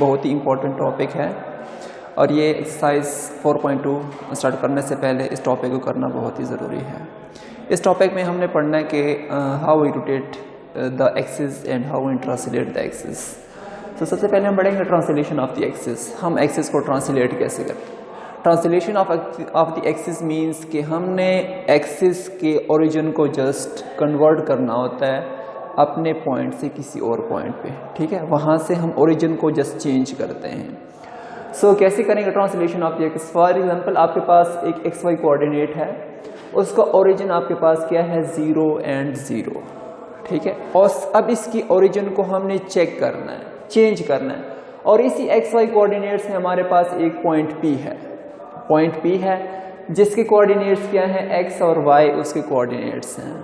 बहुत ही important topic है और ये एक्सरसाइज 4.2 स्टार्ट करने से पहले इस टॉपिक को करना बहुत ही ज़रूरी है। इस टॉपिक में हमने पढ़ना है कि how we rotate the axis and how we translate the axis. तो सबसे पहले हम पढ़ेंगे ट्रांसलेशन ऑफ द एक्सिस। हम एक्सिस को ट्रांसलेट कैसे करते हैं। Translation of the axis means कि हमने एक्सिस के ओरिजिन को जस्ट कन्वर्ट करना होता है अपने पॉइंट से किसी और पॉइंट पे, ठीक है। वहाँ से हम ओरिजिन को जस्ट चेंज करते हैं। सो कैसे करेंगे translation of the axis. For example आपके पास एक एक्स वाई कोऑर्डिनेट है, उसका ओरिजिन आपके पास क्या है 0 and 0, ठीक है। और अब इसकी ओरिजिन को हमने चेक करना है, चेंज करना है। और इसी एक्स वाई कोऑर्डिनेट्स में हमारे पास एक पॉइंट P है, पॉइंट P है जिसके कोऑर्डिनेट्स क्या हैं x और y उसके कोऑर्डिनेट्स हैं।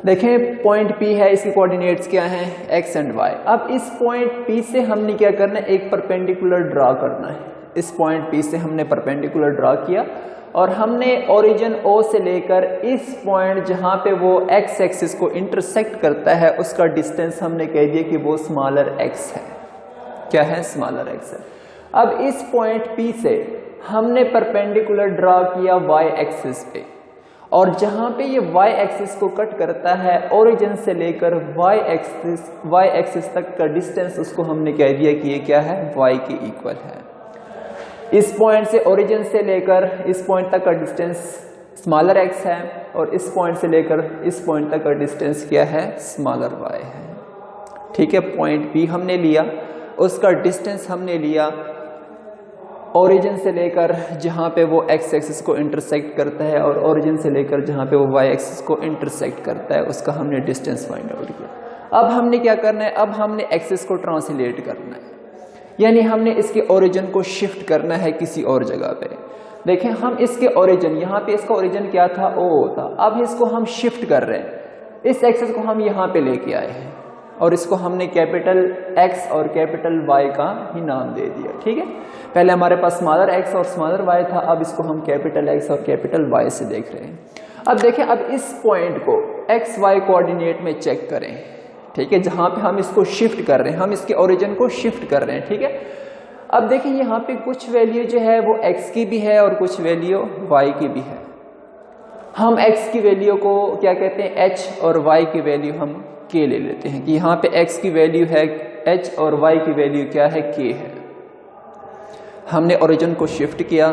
देखें पॉइंट P है, इसके कोऑर्डिनेट्स क्या हैं x एंड y। अब इस पॉइंट P से हमने क्या करना है, एक परपेंडिकुलर ड्रा करना है। इस पॉइंट P से हमने परपेंडिकुलर ड्रा किया और हमने ओरिजिन O से लेकर इस पॉइंट जहां पे वो x एक्सिस को इंटरसेक्ट करता है उसका डिस्टेंस हमने कह दिया कि वो स्मॉलर x है। क्या है? स्मॉलर x है। अब इस पॉइंट P से हमने परपेंडिकुलर ड्रा किया y एक्सिस पे और जहां पे ये y एक्सिस को कट करता है ओरिजिन से लेकर y एक्सिस तक का डिस्टेंस उसको हमने कह दिया कि ये क्या है y के इक्वल है। इस पॉइंट से ओरिजिन से लेकर इस पॉइंट तक का डिस्टेंस स्मॉलर x है और इस पॉइंट से लेकर इस पॉइंट तक का डिस्टेंस क्या है स्मॉलर y है, ठीक है। पॉइंट P हमने लिया, उसका डिस्टेंस हमने लिया ओरिजिन से लेकर जहां पे वो x एक्सिस को इंटरसेक्ट करता है और ओरिजिन से लेकर जहां पे वो y एक्सिस को इंटरसेक्ट करता है उसका हमने डिस्टेंस फाइंड आउट किया। अब हमने क्या करना है, अब हमने एक्सिस को ट्रांसलेट करना है, यानी हमने इसके ओरिजिन को शिफ्ट करना है किसी और जगह पे। देखें हम इसके ओरिजिन, यहाँ पे इसका ओरिजिन क्या था O था, अब इसको हम शिफ्ट कर रहे हैं। इस एक्सिस को हम यहाँ पे लेके आए हैं और इसको हमने कैपिटल X और कैपिटल Y का ही नाम दे दिया, ठीक है। पहले हमारे पास स्मॉलर x और स्मॉलर y था, अब इसको हम कैपिटल X और कैपिटल Y से देख रहे हैं। अब देखें, अब इस पॉइंट को x y कोऑर्डिनेट में चेक करें, ठीक है, जहां पे हम इसको शिफ्ट कर रहे हैं, हम इसके ओरिजिन को शिफ्ट कर रहे हैं, ठीक है। अब देखिए यहाँ पे कुछ वैल्यू जो है वो x की भी है और कुछ वैल्यू y की भी है। हम x की वैल्यू को क्या कहते हैं h और y की वैल्यू हम k ले लेते हैं कि यहाँ पे x की वैल्यू है h और y की वैल्यू क्या है k है। हमने ओरिजिन को शिफ्ट किया,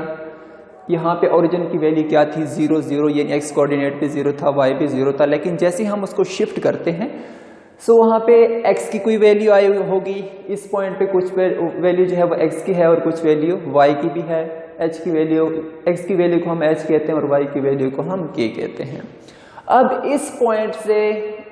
यहाँ पे ओरिजिन की वैल्यू क्या थी 0 0, यानी x कोऑर्डिनेट पे 0 था, y पे 0 था। लेकिन जैसे ही हम उसको शिफ्ट करते हैं सो वहाँ पे x की कोई वैल्यू आई होगी, इस पॉइंट पे कुछ वैल्यू जो है वो x की है और कुछ वैल्यू y की भी है। h की वैल्यू, x की वैल्यू को हम h कहते हैं और y की वैल्यू को हम k कहते हैं। अब इस पॉइंट से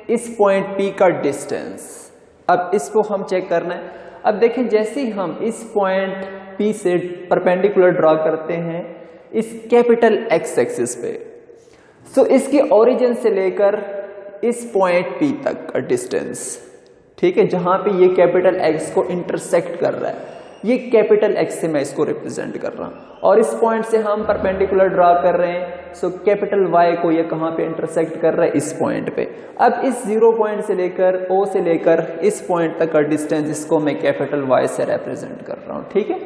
इस पॉइंट P का डिस्टेंस, अब इसको हम चेक करना है। अब देखें जैसे ही हम इस पॉइंट P से परपेंडिकुलर ड्रा करते हैं इस कैपिटल X एक्सिस पे, सो इसकी ओरिजिन से लेकर इस पॉइंट P तक का डिस्टेंस, ठीक है, जहां पे ये कैपिटल X को इंटरसेक्ट कर रहा है, ये कैपिटल X से मैं इसको रिप्रेजेंट कर रहा हूं और इस पॉइंट से हम परपेंडिकुलर ड्रा कर रहे हैं। सो कैपिटल Y को ये कहां पे इंटरसेक्ट कर रहा है, इस पॉइंट पे। अब इस 0 पॉइंट से लेकर O से लेकर इस पॉइंट तक का डिस्टेंस, इसको मैं कैपिटल Y से रिप्रेजेंट कर रहा हूं, ठीक है।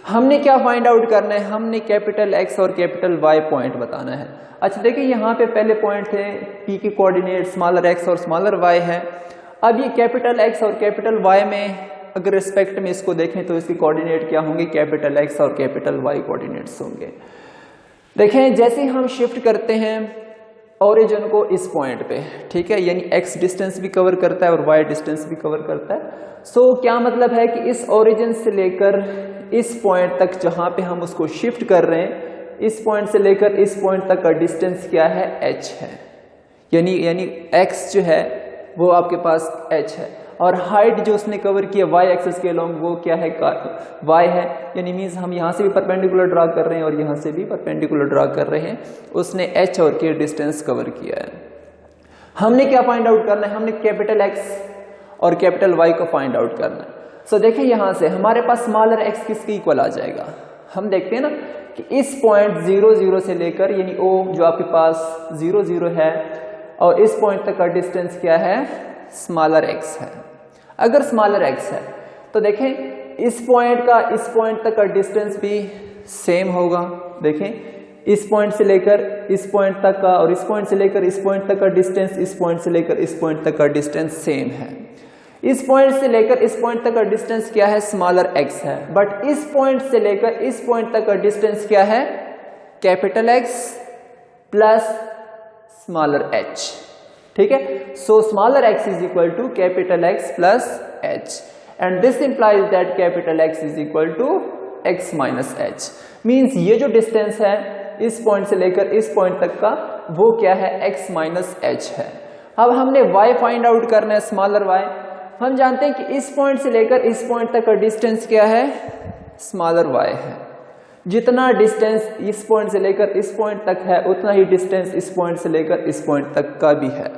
हमने क्या फाइंड आउट करना है, हमने कैपिटल X और कैपिटल Y पॉइंट बताना है। अच्छा देखिए यहाँ पे पहले पॉइंट थे P के कोऑर्डिनेट स्मॉलर x और स्मॉलर y है। अब ये कैपिटल X और कैपिटल Y में अगर रिस्पेक्ट में इसको देखें तो इसके कोऑर्डिनेट क्या होंगे, कैपिटल X और कैपिटल Y कोऑर्डिनेट्स होंगे। देखें जैसे हम शिफ्ट करते हैं ओरिजिन को इस पॉइंट पे, ठीक है, यानी x डिस्टेंस भी कवर करता है और y डिस्टेंस भी कवर करता है। सो क्या मतलब है कि इस ओरिजिन से लेकर इस पॉइंट तक जहां पे हम उसको शिफ्ट कर रहे हैं, इस पॉइंट से लेकर इस पॉइंट तक का डिस्टेंस क्या है h है, यानी x जो है वो आपके पास h है और हाइट जो उसने कवर किया y एक्सिस के अलोंग वो क्या है y है, यानी मीन्स हम यहाँ से भी परपेंडिकुलर ड्रा कर रहे हैं और यहाँ से भी परपेंडिकुलर ड्रा कर रहे हैं। उसने h और k डिस्टेंस कवर किया है। हमने क्या फाइंड आउट करना है, हमने कैपिटल X और कैपिटल Y को फाइंड आउट करना है। सो देखिए यहाँ से हमारे पास स्मॉलर x किसके इक्वल आ जाएगा, हम देखते हैं ना कि इस पॉइंट 0 0 से लेकर यानी O जो आपके पास 0 0 है और इस पॉइंट तक का डिस्टेंस क्या है स्मॉलर x है। अगर स्मॉलर x है तो देखें इस पॉइंट का इस पॉइंट तक का डिस्टेंस भी सेम होगा। देखें इस पॉइंट से लेकर इस पॉइंट तक का और इस पॉइंट से लेकर इस पॉइंट तक का डिस्टेंस, इस पॉइंट से लेकर इस पॉइंट तक का डिस्टेंस सेम है। इस पॉइंट से लेकर इस पॉइंट तक का डिस्टेंस क्या है, स्मॉलर x है, बट इस पॉइंट से लेकर इस पॉइंट तक का डिस्टेंस क्या है, capital X plus smaller h। ठीक है, so smaller x is equal to capital X plus h and this implies that capital X is equal to x minus h। Means ये जो डिस्टेंस है इस पॉइंट से लेकर इस पॉइंट तक का वो क्या है, x माइनस h है। अब हमने y फाइंड आउट करना है, स्मॉलर y। हम जानते हैं कि इस पॉइंट से लेकर इस पॉइंट तक का डिस्टेंस क्या है, स्मॉलर y है। जितना डिस्टेंस इस पॉइंट से लेकर इस पॉइंट तक है उतना ही डिस्टेंस इस पॉइंट से लेकर इस पॉइंट तक का भी है,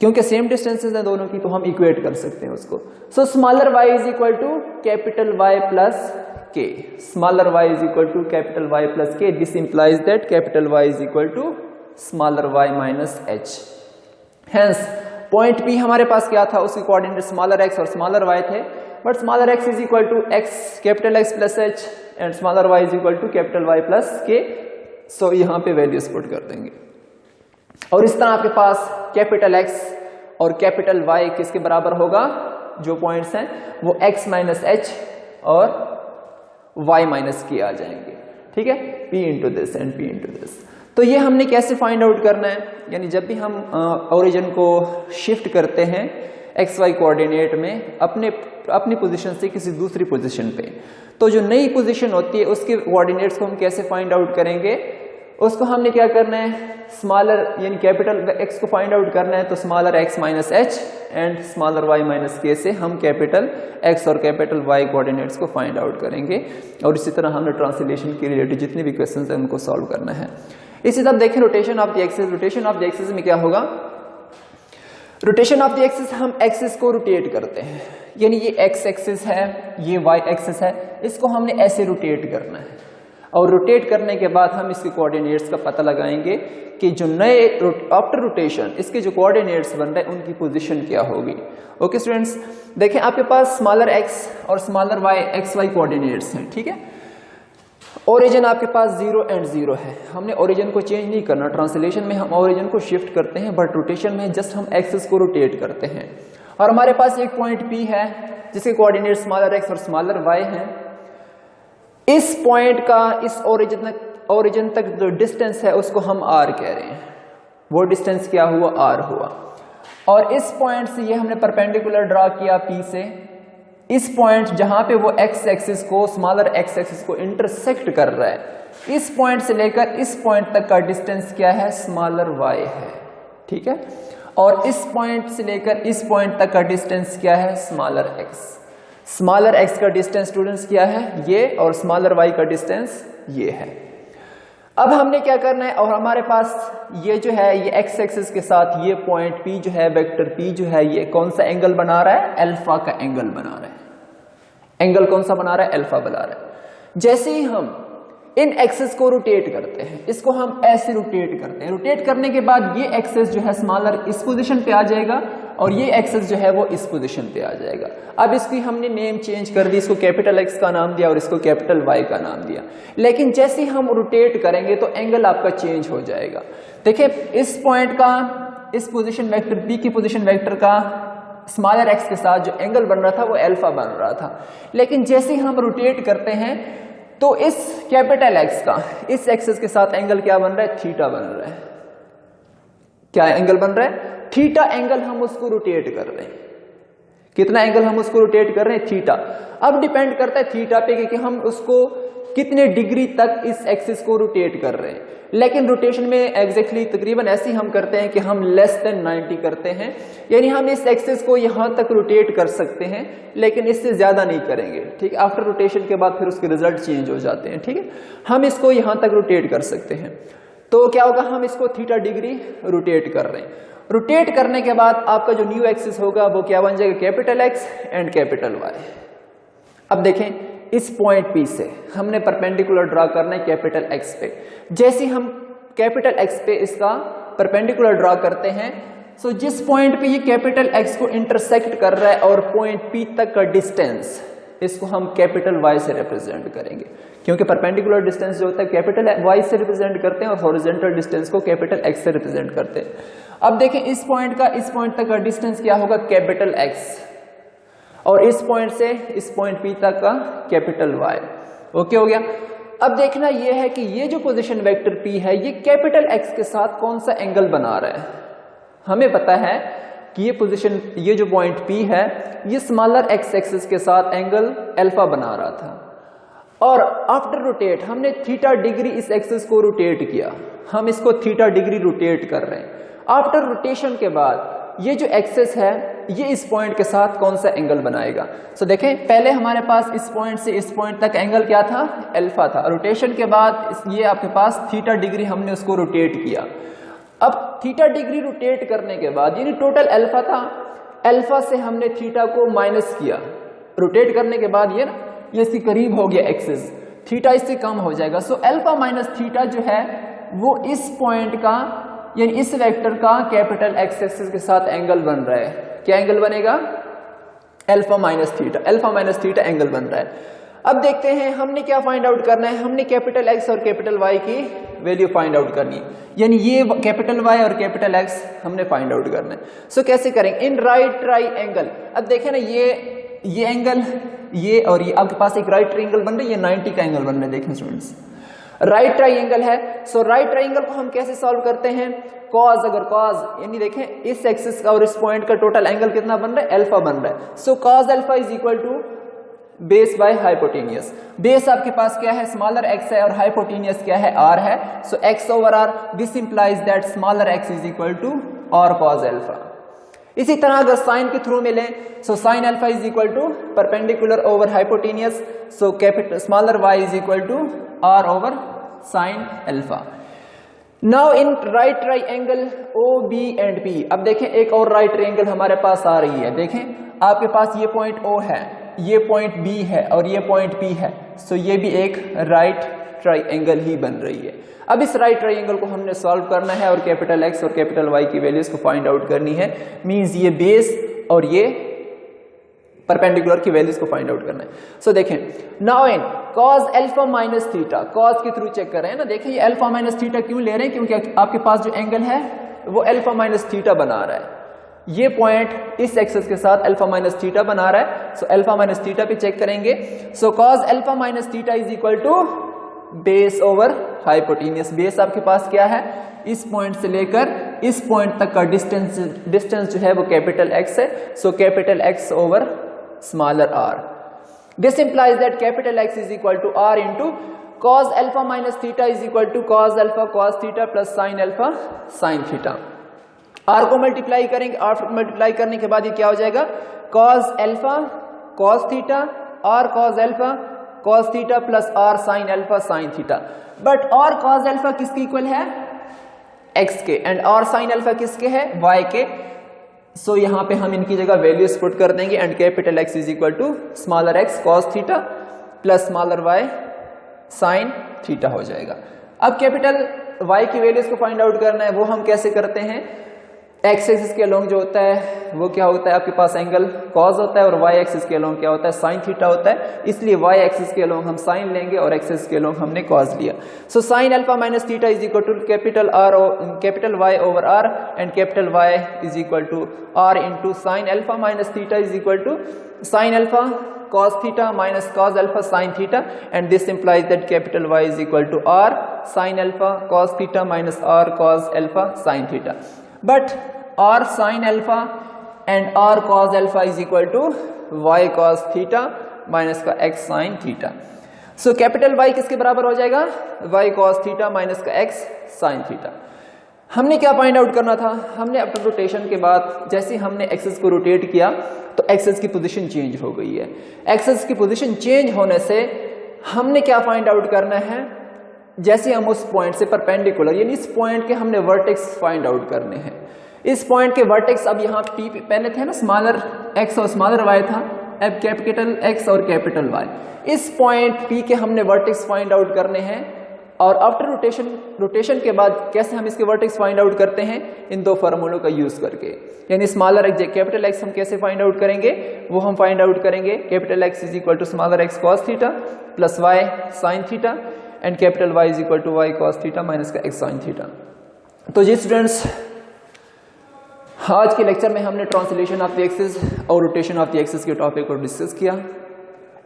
क्योंकि सेम डिस्टेंसेस हैं दोनों की, तो हम इक्वेट कर सकते हैं उसको। So smaller y is equal to capital Y plus k। Smaller y is equal to capital Y plus k। This implies that capital Y is equal to smaller y minus h। Hence point P हमारे पास क्या था, उसके coordinate smaller x और smaller y थे, but smaller x is equal to x capital X plus h and smaller y is equal to capital Y plus k। सो यहाँ पे values put कर देंगे और इस तरह आपके पास कैपिटल X और कैपिटल Y किसके बराबर होगा, जो पॉइंट्स हैं वो x माइनस h और y माइनस k आ जाएंगे। ठीक है, p into this and p into this. तो ये हमने कैसे फाइंड आउट करना है, यानी जब भी हम ओरिजिन को शिफ्ट करते हैं xy कोऑर्डिनेट में अपनी पोजीशन से किसी दूसरी पोजीशन पे, तो जो नई पोजीशन होती है उसके कोऑर्डिनेट्स को हम कैसे फाइंड आउट करेंगे, उसको हमने क्या करना है, स्मॉलर यानी कैपिटल x को फाइंड आउट करना है, तो smaller x minus h and smaller y minus k से हम कैपिटल x और कैपिटल y कोऑर्डिनेट्स को फाइंड आउट करेंगे। और इसी तरह हमने ट्रांसलेशन के रिलेटेड जितने भी क्वेश्चंस हैं उनको सॉल्व करना है। इसी तरह देखें rotation of the axis. Rotation of the axis में क्या होगा, रोटेशन ऑफ द एक्सिस हम एक्सिस को रोटेट करते हैं, यानी ये x एक्सिस है, ये y एक्सिस है, इसको हमने ऐसे रोटेट करना है और रोटेट करने के बाद हम इसके कोऑर्डिनेट्स का पता लगाएंगे कि जो नए आफ्टर रोटेशन इसके जो कोऑर्डिनेट्स बन रहे हैं उनकी पोजीशन क्या होगी। ओके स्टूडेंट्स, देखें आपके पास स्मॉलर x और स्मॉलर y xy कोऑर्डिनेट्स हैं। ठीक है, ओरिजिन आपके पास 0 एंड 0 है, हमने ओरिजिन को चेंज नहीं करना। ट्रांसलेशन में हम ओरिजिन को शिफ्ट करते हैं, बट रोटेशन में जस्ट हम एक्सिस को रोटेट करते हैं। और हमारे पास एक पॉइंट P है जिसके कोऑर्डिनेट स्मॉलर x और स्मॉलर y हैं। इस पॉइंट का इस ओरिजिन तक जो डिस्टेंस है उसको हम r कह रहे हैं, वो डिस्टेंस क्या हुआ, r हुआ। और इस पॉइंट से ये हमने परपेंडिकुलर ड्रा किया P से, इस पॉइंट जहां पे वो x एक्सिस को स्मॉलर x एक्सिस को इंटरसेक्ट कर रहा है, इस पॉइंट से लेकर इस पॉइंट तक का डिस्टेंस क्या है, स्मॉलर y है। ठीक है, और इस पॉइंट से लेकर इस पॉइंट तक का डिस्टेंस क्या है, स्मॉलर x। स्मॉलर x का डिस्टेंस स्टूडेंट्स क्या है, ये, और स्मॉलर y का डिस्टेंस ये है। अब हमने क्या करना है, और हमारे पास ये जो है ये x एक्सिस के साथ ये पॉइंट P जो है, वेक्टर P जो है, ये कौन सा एंगल बना रहा है, अल्फा का एंगल बना रहा है। एंगल कौन सा बना रहा है, अल्फा बना रहा है। जैसे ही हम इन एक्सिस को रोटेट करते हैं, इसको हम ऐसे रोटेट करते हैं, रोटेट करने के बाद ये एक्सिस जो है स्मॉलर इस पोजीशन पे आ जाएगा और ये एक्सिस जो है वो इस पोजीशन पे आ जाएगा। अब इसकी हमने नेम चेंज कर दी, इसको कैपिटल X का नाम दिया और इसको कैपिटल Y का नाम दिया। लेकिन जैसे ही हम रोटेट करेंगे तो एंगल आपका चेंज हो जाएगा। देखिए इस पॉइंट का इस पोजीशन वेक्टर P की पोजीशन वेक्टर का स्मॉलर x के साथ जो एंगल बन रहा था वो अल्फा बन रहा था, लेकिन जैसे ही हम रोटेट करते हैं तो इस कैपिटल X का इस एक्सिस के साथ एंगल क्या बन रहा है, थीटा बन रहा है। क्या एंगल बन रहा है, थीटा एंगल हम उसको रोटेट कर रहे हैं। कितना एंगल हम उसको रोटेट कर रहे हैं, थीटा। अब डिपेंड करता है थीटा पे कि हम उसको कितने डिग्री तक इस एक्सिस को रोटेट कर रहे हैं। लेकिन रोटेशन में एग्जैक्टली तकरीबन ऐसे ही हम करते हैं कि हम लेस देन 90 करते हैं, यानी हम इस एक्सिस को यहां तक रोटेट कर सकते हैं लेकिन इससे ज्यादा नहीं करेंगे। ठीक है, आफ्टर रोटेशन के बाद फिर उसके रिजल्ट चेंज हो जाते हैं। ठीक है, हम इसको यहां तक रोटेट कर सकते हैं। तो क्या होगा, हम इसको थीटा डिग्री रोटेट कर रहे हैं। रोटेट करने के बाद आपका जो न्यू एक्सिस होगा वो क्या बन जाएगा, capital X and capital Y। अब देखें इस पॉइंट P से हमने परपेंडिकुलर ड्रा करना है कैपिटल X पे। जैसे हम कैपिटल X पे इसका परपेंडिकुलर ड्रा करते हैं, सो जिस पॉइंट पे ये कैपिटल एक्स को इंटरसेक्ट कर रहा है और पॉइंट पी तक का डिस्टेंस, इसको हम कैपिटल वाई से रिप्रेजेंट करेंगे, क्योंकि परपेंडिकुलर डिस्टेंस जो होता है कैपिटल वाई से रिप्रेजेंट करते हैं और हॉरिजॉन्टल डिस्टेंस को कैपिटल एक्स से रिप्रेजेंट करते हैं। अब देखें इस पॉइंट का इस पॉइंट तक का डिस्टेंस क्या होगा, कैपिटल एक्स, और इस पॉइंट से इस पॉइंट पी तक का कैपिटल वाई। ओके हो गया। अब देखना यह है कि ये जो पोजीशन वेक्टर पी है ये कैपिटल एक्स के साथ कौन सा एंगल बना रहा है। हमें पता है कि ये पोजीशन, ये जो पॉइंट पी है ये स्मॉलर एक्स एक्सिस के साथ एंगल अल्फा बना रहा था, और आफ्टर रोटेट हमने थीटा डिग्री इस एक्सिस को रोटेट किया, हम इसको थीटा डिग्री रोटेट कर रहे हैं। आफ्टर रोटेशन के बाद ये जो एक्सिस है ये इस पॉइंट के साथ कौन सा एंगल बनाएगा। सो देखें पहले हमारे पास इस पॉइंट से इस पॉइंट तक एंगल क्या था, अल्फा था। रोटेशन के बाद ये आपके पास थीटा डिग्री हमने उसको रोटेट किया। अब थीटा डिग्री रोटेट करने के बाद यानी टोटल अल्फा था, अल्फा से हमने थीटा को माइनस किया, रोटेट करने के बाद ये इसके करीब हो गया एक्सिस, थीटा इससे कम हो जाएगा। सो अल्फा माइनस थीटा जो है वो इस पॉइंट का यानी इस वेक्टर का कैपिटल एक्स एक्सिस के साथ एंगल बन रहा है। क्या एंगल बनेगा, alpha minus theta, alpha minus theta angle बन रहा है। अब देखते हैं हमने क्या फाइंड आउट करना है, हमने कैपिटल एक्स और कैपिटल वाई की वैल्यू फाइंड आउट करनी है, यानी ये कैपिटल वाई और कैपिटल एक्स हमने फाइंड आउट करना है। सो कैसे करेंगे, इन राइट ट्राइंगल। अब देखें ना ये एंगल ये और ये आपके पास एक राइट ट्राइंगल बन रही है, ये 90 का एंगल बन रहा है। देखें स्टूडेंट्स राइट ट्राइंगल है। सो राइट ट्राइंगल को हम कैसे सॉल्व करते हैं, कॉज, अगर कॉज यानी देखें इस एक्सिस का और इस पॉइंट का टोटल एंगल कितना बन रहा है, अल्फा बन रहा है। So cos alpha is equal to base by hypotenuse. Base आपके पास क्या है, स्मॉलर एक्स है, और हाइपोटेनियस क्या है, आर है। So x over R, this implies that smaller x is equal to R cos alpha. इसी तरह अगर साइन के थ्रू मिले, so sine alpha is equal to perpendicular over hypotenuse, so capital smaller y is equal to R over sine alpha. Now in right triangle O B and P, अब देखें एक और right triangle हमारे पास आ रही है। देखें आपके पास ये पॉइंट ओ है, ये पॉइंट बी है और ये पॉइंट पी है। सो ये भी एक राइट ट्राइंगल ही बन रही है। अब इस राइट ट्राइंगल को हमने सॉल्व करना है और कैपिटल एक्स और कैपिटल वाई की वैल्यूज को फाइंड आउट करनी है। मींस ये बेस और ये परपेंडिकुलर की वैल्यूज को फाइंड आउट करना है। सो देखें now in cos alpha minus theta, cos के थ्रू चेक कर रहे हैं ना। देखिए ये अल्फा माइनस थीटा क्यों ले रहे हैं, क्योंकि आपके पास जो एंगल है वो अल्फा माइनस थीटा बना रहा है। ये पॉइंट इस एक्सिस के साथ अल्फा माइनस थीटा बना रहा है। सो अल्फा माइनस थीटा पे चेक करेंगे। So cos alpha minus theta is equal to base over hypotenuse. Base आपके पास क्या है, इस पॉइंट से लेकर इस पॉइंट तक का डिस्टेंस जो है वो कैपिटल एक्स है। So capital X over smaller r. This implies that capital X is equal to r into cos alpha minus theta is equal to cos alpha cos theta plus sine alpha sine theta. R को multiply करेंगे, r को multiply करने के बाद ये क्या हो जाएगा, cos alpha cos theta r cos alpha cos theta plus r sine alpha sine theta. But और cos अल्फा किसके इक्वल है, x के, एंड आर साइन अल्फा किसके है, y के। सो यहां पे हम इनकी जगह वैल्यूज पुट कर देंगे and capital X is equal to smaller x cos theta plus smaller y sine theta हो जाएगा। अब कैपिटल वाई की वैल्यूज को फाइंड आउट करना है, वो हम कैसे करते हैं, एक्स एक्सिस के अलोंग जो होता है वो क्या होता है, आपके पास एंगल कॉस होता है, और वाई एक्सिस के अलोंग क्या होता है, साइन थीटा होता है। इसलिए वाई एक्सिस के अलोंग हम साइन लेंगे और एक्सिस के अलोंग हमने कॉस लिया। So sine alpha minus theta is equal to capital Y over r and capital Y is equal to r into sine alpha minus theta is equal to sine alpha cos theta minus cos alpha sin theta, and this implies that capital Y is equal to R sin alpha cos theta minus R cos alpha sin theta. But R sin alpha and R cos alpha is equal to Y cos theta minus का X sin theta. So capital Y किसके बराबर हो जाएगा, Y cos theta minus का X sin theta. हमने क्या find out करना था, हमने अपने रोटेशन के बाद जैसे हमने एक्सिस को रोटेट किया तो एक्सिस की पोजीशन चेंज हो गई है। एक्सिस की पोजीशन चेंज होने से हमने क्या फाइंड आउट करना है, जैसे हम उस पॉइंट से परपेंडिकुलर यानी इस पॉइंट के हमने वर्टेक्स फाइंड आउट करने हैं। इस पॉइंट के वर्टेक्स अब यहाँ पी पहले थे ना, स्मॉलर एक्स और स्मॉलर वाई था, अब कैपिटल एक्स और कैपिटल वाई। इस पॉइंट पी के हमने वर्टेक्स फाइंड आउट करने हैं और आफ्टर रोटेशन के बाद कैसे हम इसके वर्टेक्स फाइंड आउट करते हैं, इन दो फार्मूलों का यूज करके। यानी स्मॉलर एक्स कैपिटल एक्स हम कैसे फाइंड आउट करेंगे, वो हम फाइंड आउट करेंगे capital X is equal to smaller x cos theta plus y sine theta and capital Y is equal to y cos theta minus का x sine theta. तो जी students, आज के lecture में हमने ट्रांसलेशन ऑफ द एक्सिस और rotation of the axis के topic को डिस्कस किया।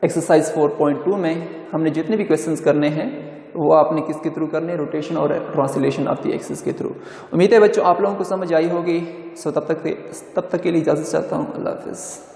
एक्सरसाइज 4.2 में हमने जितने भी क्वेश्चंस करने हैं वो आपने किसके थ्रू करने, रोटेशन और ट्रांसलेशन ऑफ द एक्सिस के थ्रू। उम्मीद है बच्चों आप लोगों को समझ आई होगी। सो तब तक के लिए इजाजत चाहता हूँ। अल्लाह हाफिज़।